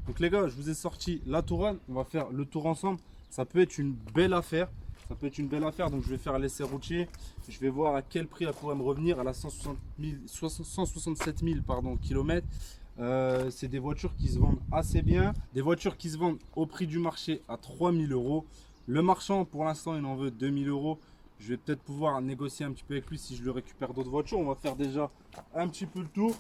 Donc les gars, je vous ai sorti la Touran, on va faire le tour ensemble. Ça peut être une belle affaire. Donc je vais faire l'essai routier. Je vais voir à quel prix elle pourrait me revenir. Elle a 167 000 kilomètres. C'est des voitures qui se vendent assez bien. Des voitures qui se vendent au prix du marché à 3 000 euros. Le marchand, pour l'instant, il en veut 2 000 euros. Je vais peut-être pouvoir négocier un petit peu avec lui si je le récupère d'autres voitures. On va faire déjà un petit peu le tour.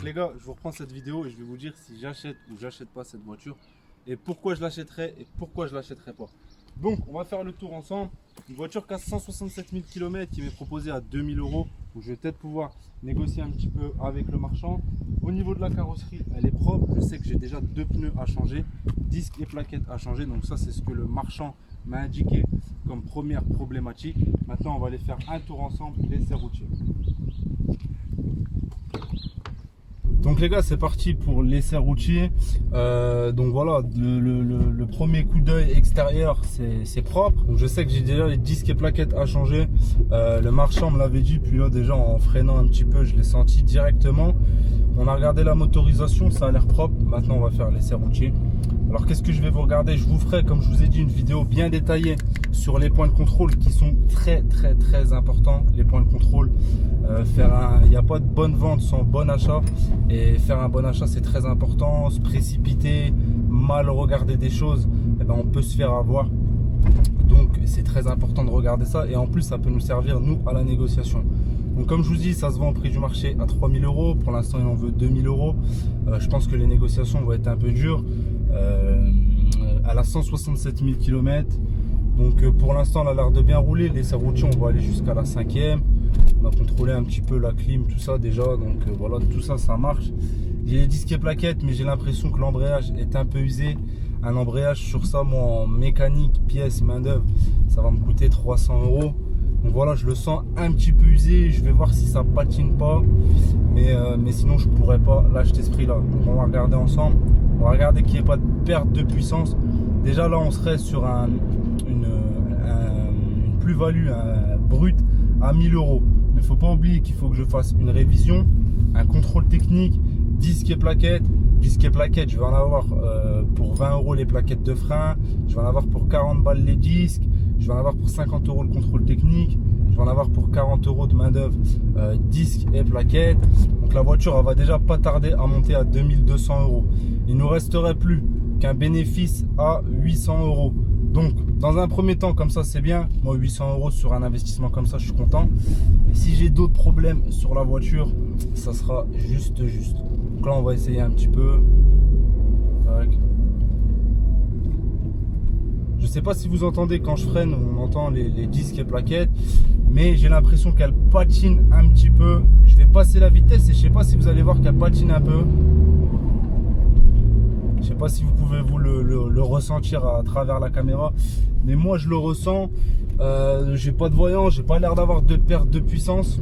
Les gars, je vous reprends cette vidéo et je vais vous dire si j'achète ou j'achète pas cette voiture et pourquoi je l'achèterai et pourquoi je l'achèterai pas. Donc on va faire le tour ensemble. Une voiture qui a 167 000 km qui m'est proposée à 2 000 euros. Donc je vais peut-être pouvoir négocier un petit peu avec le marchand. Au niveau de la carrosserie, elle est propre. Je sais que j'ai déjà 2 pneus à changer, disques et plaquettes à changer. Donc ça c'est ce que le marchand m'a indiqué comme première problématique. Maintenant on va aller faire un tour ensemble, l'essai routier. Donc les gars, c'est parti pour l'essai routier. Donc voilà, le premier coup d'œil extérieur, c'est propre. Donc je sais que j'ai déjà les disques et plaquettes à changer. Le marchand me l'avait dit, puis là déjà en freinant un petit peu, je l'ai senti directement. On a regardé la motorisation, ça a l'air propre. Maintenant on va faire l'essai routier. Alors qu'est-ce que je vais vous regarder? Je vous ferai, comme je vous ai dit, une vidéo bien détaillée sur les points de contrôle qui sont très importants. Les points de contrôle, il n'y a pas de bonne vente sans bon achat. Et faire un bon achat, c'est très important. Se précipiter, mal regarder des choses, eh ben, on peut se faire avoir. Donc c'est très important de regarder ça. Et en plus, ça peut nous servir, nous, à la négociation. Donc comme je vous dis, ça se vend au prix du marché à 3 000 euros. Pour l'instant, il en veut 2 000 euros. Je pense que les négociations vont être un peu dures. Elle a 167 000 km. Donc pour l'instant, elle a l'air de bien rouler. L'essai routier, on va aller jusqu'à la 5e. On a contrôlé un petit peu la clim, tout ça déjà. Donc voilà, tout ça, ça marche. J'ai les disques et plaquettes, mais j'ai l'impression que l'embrayage est un peu usé. Un embrayage sur ça, moi, en mécanique, pièces, main d'œuvre, ça va me coûter 300 euros. Donc voilà, je le sens un petit peu usé. Je vais voir si ça patine pas. Mais sinon, je pourrais pas l'acheter ce prix-là. Donc on va regarder ensemble. On va regarder qu'il n'y ait pas de perte de puissance. Déjà là, on serait sur une plus-value brute à 1000 euros. Mais il ne faut pas oublier qu'il faut que je fasse une révision, un contrôle technique, disques et plaquettes. Disques et plaquettes, je vais en avoir pour 20 euros les plaquettes de frein. Je vais en avoir pour 40 balles les disques. Je vais en avoir pour 50 euros le contrôle technique. Je vais en avoir pour 40 euros de main d'œuvre, disques et plaquettes. Donc la voiture, elle va déjà pas tarder à monter à 2200 euros. Il ne nous resterait plus qu'un bénéfice à 800 euros. Donc dans un premier temps, comme ça c'est bien. Moi 800 euros sur un investissement comme ça, je suis content. Mais si j'ai d'autres problèmes sur la voiture, ça sera juste. Donc là on va essayer un petit peu. Tac. Je sais pas si vous entendez quand je freine, on entend les disques et plaquettes, mais j'ai l'impression qu'elle patine un petit peu. Je vais passer la vitesse et je sais pas si vous allez voir qu'elle patine un peu. Je sais pas si vous pouvez vous le ressentir à travers la caméra, mais moi je le ressens. J'ai pas de voyant, j'ai pas l'air d'avoir de perte de puissance.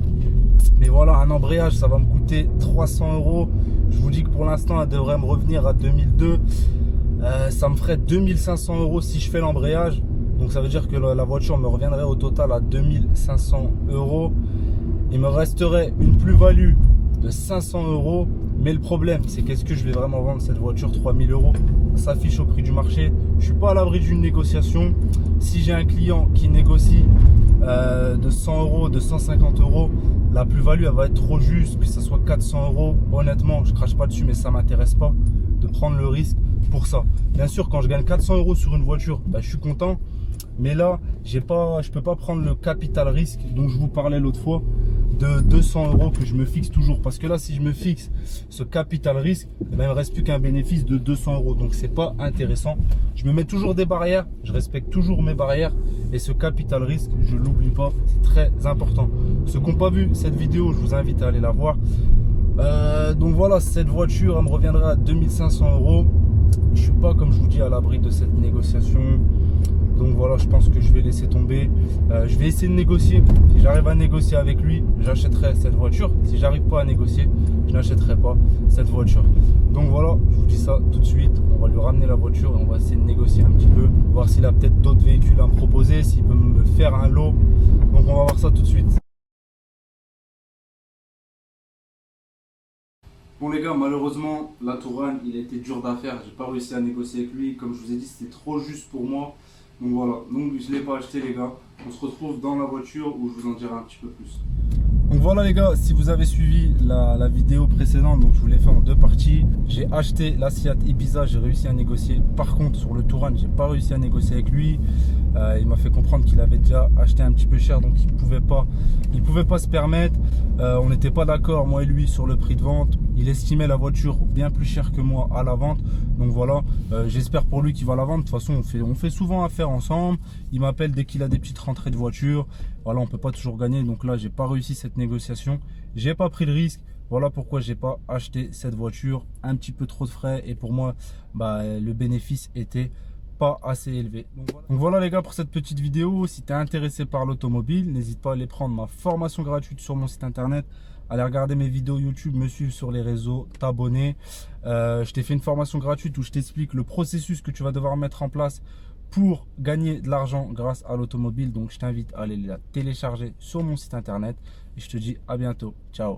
Mais voilà, un embrayage, ça va me coûter 300 euros. Je vous dis que pour l'instant, elle devrait me revenir à 2002. Ça me ferait 2500 euros si je fais l'embrayage. Donc ça veut dire que la voiture me reviendrait au total à 2500 euros. Il me resterait une plus-value de 500 euros. Mais le problème, c'est qu'est-ce que je vais vraiment vendre cette voiture 3000 euros? Ça s'affiche au prix du marché. Je suis pas à l'abri d'une négociation. Si j'ai un client qui négocie de 100 euros, de 150 euros, la plus-value elle va être trop juste, que ce soit 400 euros. Honnêtement, je crache pas dessus, mais ça m'intéresse pas de prendre le risque pour ça. Bien sûr, quand je gagne 400 euros sur une voiture, bah, je suis content. Mais là, je peux pas prendre le capital risque dont je vous parlais l'autre fois de 200 euros que je me fixe toujours. Parce que là, si je me fixe ce capital risque, eh ben, il ne me reste plus qu'un bénéfice de 200 euros. Donc, c'est pas intéressant. Je me mets toujours des barrières. Je respecte toujours mes barrières. Et ce capital risque, je l'oublie pas. C'est très important. Ceux qui n'ont pas vu cette vidéo, je vous invite à aller la voir. Donc voilà, cette voiture, elle me reviendra à 2500 euros. Je suis pas, comme je vous dis, à l'abri de cette négociation. Donc voilà, je pense que je vais laisser tomber. Je vais essayer de négocier. Si j'arrive à négocier avec lui, j'achèterai cette voiture. Si j'arrive pas à négocier, je n'achèterai pas cette voiture. Donc voilà, je vous dis ça tout de suite. On va lui ramener la voiture et on va essayer de négocier un petit peu. Voir s'il a peut-être d'autres véhicules à me proposer, s'il peut me faire un lot. Donc on va voir ça tout de suite. Bon les gars, malheureusement, la Tourane, il a été dur d'affaire. J'ai pas réussi à négocier avec lui. Comme je vous ai dit, c'était trop juste pour moi. Donc voilà, donc je ne l'ai pas acheté les gars. On se retrouve dans la voiture où je vous en dirai un petit peu plus. Donc voilà les gars, si vous avez suivi la vidéo précédente, donc je vous l'ai fait en deux parties. J'ai acheté la Seat Ibiza, j'ai réussi à négocier. Par contre sur le Tourane, j'ai pas réussi à négocier avec lui. Il m'a fait comprendre qu'il avait déjà acheté un petit peu cher, donc il pouvait pas se permettre. On n'était pas d'accord moi et lui sur le prix de vente. Il estimait la voiture bien plus chère que moi à la vente. Donc voilà, j'espère pour lui qu'il va la vendre. De toute façon, on fait souvent affaire ensemble. Il m'appelle dès qu'il a des petites rentrées de voiture. Voilà, on peut pas toujours gagner. Donc là, j'ai pas réussi cette négociation. J'ai pas pris le risque. Voilà pourquoi j'ai pas acheté cette voiture. Un petit peu trop de frais. Et pour moi, le bénéfice était pas assez élevé. Donc voilà les gars pour cette petite vidéo. Si tu es intéressé par l'automobile, n'hésite pas à aller prendre ma formation gratuite sur mon site internet. Aller regarder mes vidéos YouTube, me suivre sur les réseaux, t'abonner. Je t'ai fait une formation gratuite où je t'explique le processus que tu vas devoir mettre en place pour gagner de l'argent grâce à l'automobile. Donc je t'invite à aller la télécharger sur mon site internet. Et je te dis à bientôt. Ciao.